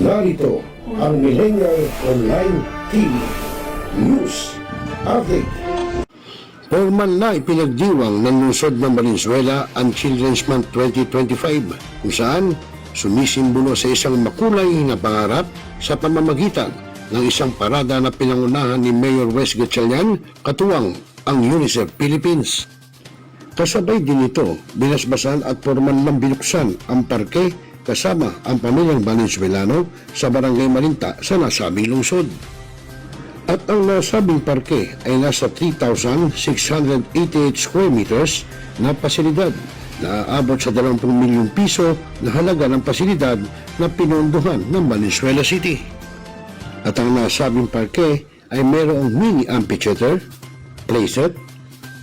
Narito ang Millennial Online TV News Update. Formal na ipinagdiwang ng lungsod ng Valenzuela ang Children's Month 2025 kung saan sumisimbolo sa isang makulay na pangarap sa pamamagitan ng isang parada na pinangunahan ni Mayor Wes Gatchalian katuwang ang UNICEF Philippines. Kasabay din ito, binasbasan at formal nang binuksan ang parke kasama ang pamilyang Valenzuelano sa Barangay Malinta sa nasabing lungsod. At ang nasabing parke ay nasa 3,688 square meters na pasilidad na aabot sa 20 milyong piso na halaga ng pasilidad na pinondohan ng Valenzuela City. At ang nasabing parke ay mayroong mini amphitheater, playset,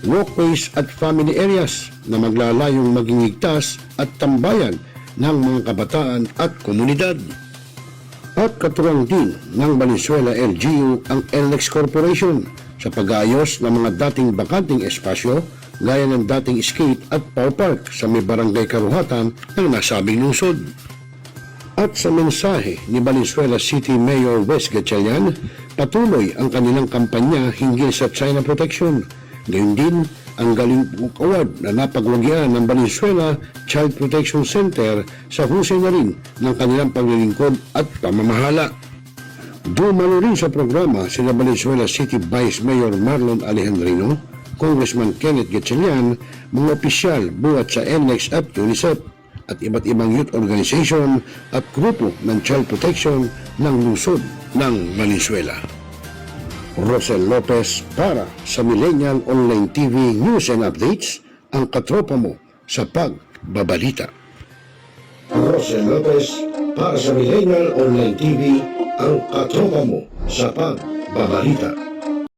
walkways at family areas na maglalayong maging ligtas at tambayan ng mga kabataan at komunidad. At katuwang din ng Valenzuela LGU ang LX Corporation sa pag-aayos ng mga dating bakanting espasyo gaya ng dating skate at power park sa may barangay Karuhatan ng nasabing lungsod. At sa mensahe ni Valenzuela City Mayor Wes Gatchalian, patuloy ang kanilang kampanya hinggil sa China Protection. Gayun din ang Galing Award na napagwagyan ng Valenzuela Child Protection Center sa husay na rin ng kanilang paglilingkod at pamamahala. Dumalo rin sa programa sina Valenzuela City Vice Mayor Marlon Alejandrino, Congressman Kenneth Gatchalian, mga opisyal buhat sa NLEX at UNICEF, at iba't ibang youth organization at grupo ng child protection ng lungsod ng Valenzuela. Rosel Lopez para sa Millennial Online TV News and Updates, ang katropa mo sa pagbabalita. Rosel Lopez para sa Millennial Online TV, ang katropa mo sa pagbabalita.